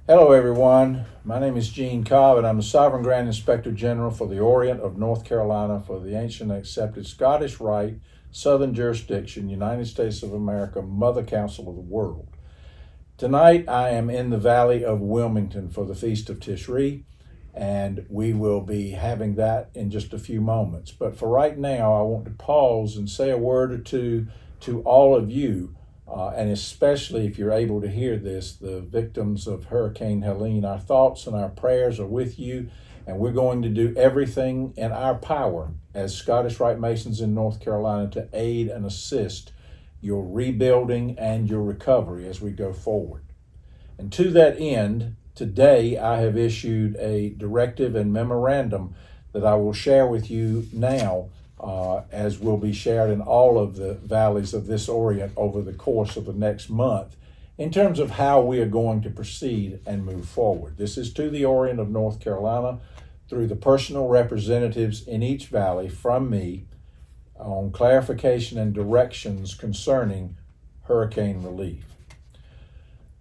Hello, everyone. My name is Gene Cobb, and I'm the Sovereign Grand Inspector General for the Orient of North Carolina for the ancient and accepted Scottish Rite, Southern Jurisdiction, United States of America, Mother Council of the World. Tonight, I am in the Valley of Wilmington for the Feast of Tishri, and we will be having that in just a few moments. But for right now, I want to pause and say a word or two to all of you, and especially if you're able to hear this, the victims of Hurricane Helene. Our thoughts and our prayers are with you, and we're going to do everything in our power as Scottish Rite Masons in North Carolina to aid and assist your rebuilding and your recovery as we go forward. And to that end, today I have issued a directive and memorandum that I will share with you now, as will be shared in all of the valleys of this Orient over the course of the next month, in terms of how we are going to proceed and move forward. This is to the Orient of North Carolina through the personal representatives in each valley from me on clarification and directions concerning hurricane relief.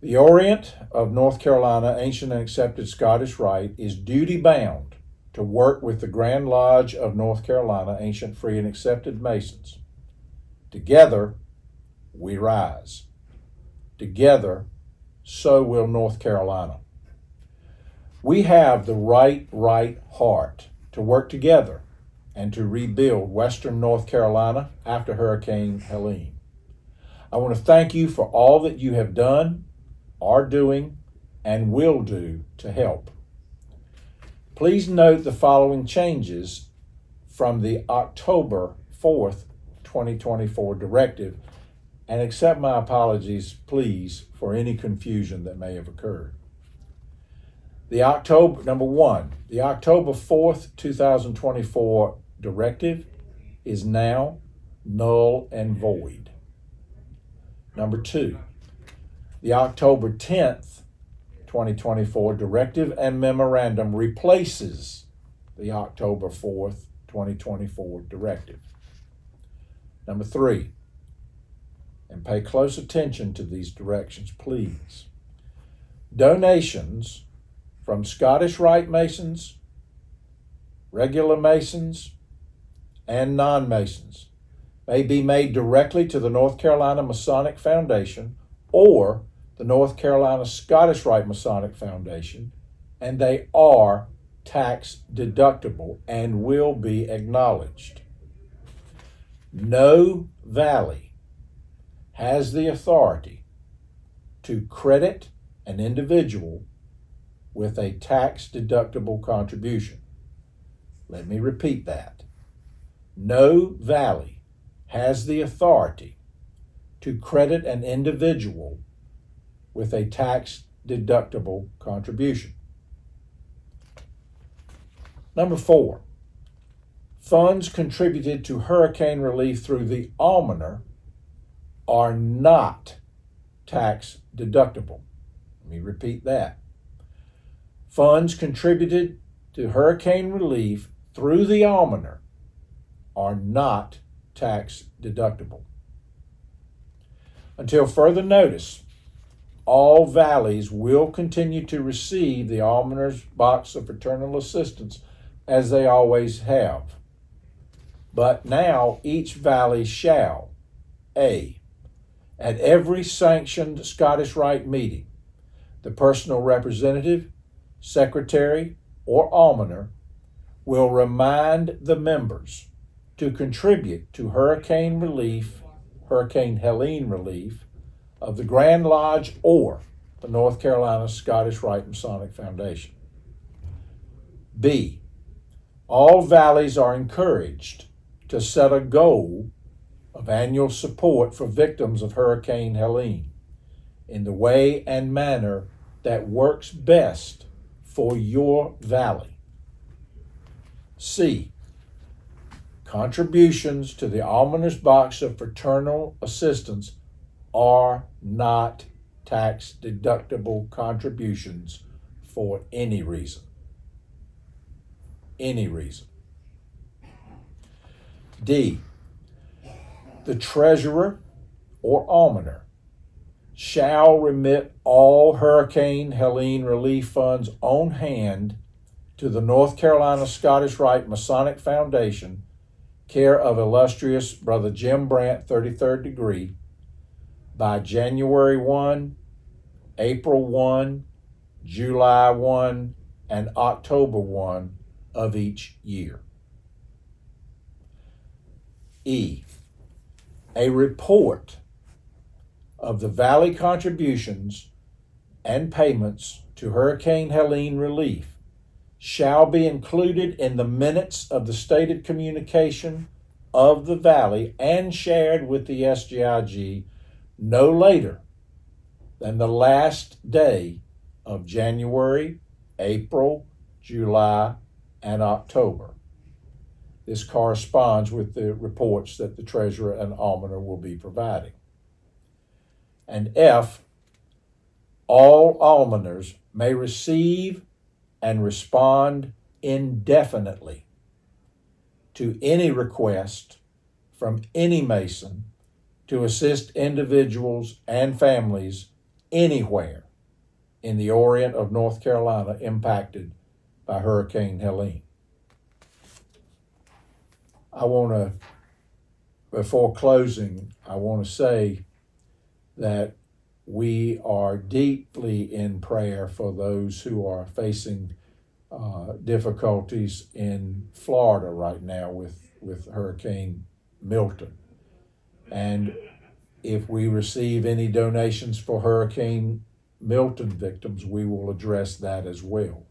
The Orient of North Carolina, ancient and accepted Scottish Rite, is duty bound to work with the Grand Lodge of North Carolina, ancient, free, and accepted Masons. Together, we rise. Together, so will North Carolina. We have the right heart to work together and to rebuild Western North Carolina after Hurricane Helene. I want to thank you for all that you have done, are doing, and will do to help. Please note the following changes from the October 4th, 2024 directive, and accept my apologies, please, for any confusion that may have occurred. Number one, the October 4th, 2024 directive is now null and void. Number two, the October 10th, 2024 directive and memorandum replaces the October 4th, 2024 directive. Number three, and pay close attention to these directions, please. Donations from Scottish Rite Masons, regular Masons, and non-Masons may be made directly to the North Carolina Masonic Foundation or the North Carolina Scottish Rite Masonic Foundation, and they are tax deductible and will be acknowledged. No valley has the authority to credit an individual with a tax deductible contribution. Let me repeat that. No valley has the authority to credit an individual with a tax deductible contribution. Number four, funds contributed to hurricane relief through the almoner are not tax deductible. Let me repeat that. Funds contributed to hurricane relief through the almoner are not tax deductible. Until further notice, all valleys will continue to receive the almoner's box of fraternal assistance as they always have. But now each valley shall, A, at every sanctioned Scottish Rite meeting, the personal representative, secretary, or almoner will remind the members to contribute to Hurricane Helene relief of the Grand Lodge or the North Carolina Scottish Rite Masonic Foundation. B, all valleys are encouraged to set a goal of annual support for victims of Hurricane Helene in the way and manner that works best for your valley. C, contributions to the almoner's box of fraternal assistance are not tax deductible contributions for any reason. Any reason. D, the treasurer or almoner shall remit all Hurricane Helene relief funds on hand to the North Carolina Scottish Rite Masonic Foundation, care of illustrious Brother Jim Brandt, 33rd degree, by January 1, April 1, July 1, and October 1 of each year. E, a report of the Valley contributions and payments to Hurricane Helene relief shall be included in the minutes of the stated communication of the Valley and shared with the SGIG no later than the last day of January, April, July, and October. This corresponds with the reports that the treasurer and almoner will be providing. And F, all almoners may receive and respond indefinitely to any request from any Mason to assist individuals and families anywhere in the Orient of North Carolina impacted by Hurricane Helene. Before closing, I want to say that we are deeply in prayer for those who are facing difficulties in Florida right now with Hurricane Milton. And if we receive any donations for Hurricane Milton victims, we will address that as well.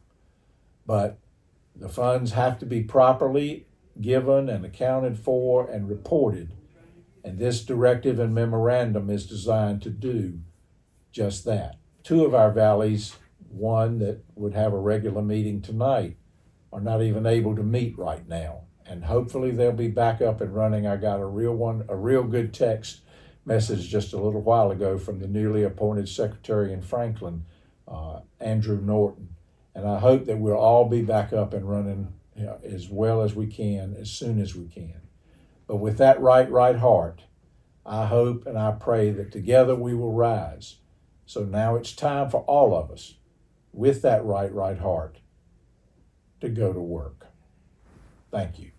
But the funds have to be properly given and accounted for and reported. And this directive and memorandum is designed to do just that. Two of our valleys, one that would have a regular meeting tonight, are not even able to meet right now. And hopefully they'll be back up and running. I got a real good text message just a little while ago from the newly appointed Secretary in Franklin, Andrew Norton. And I hope that we'll all be back up and running as well as we can, as soon as we can. But with that right heart, I hope and I pray that together we will rise. So now it's time for all of us, with that right heart, to go to work. Thank you.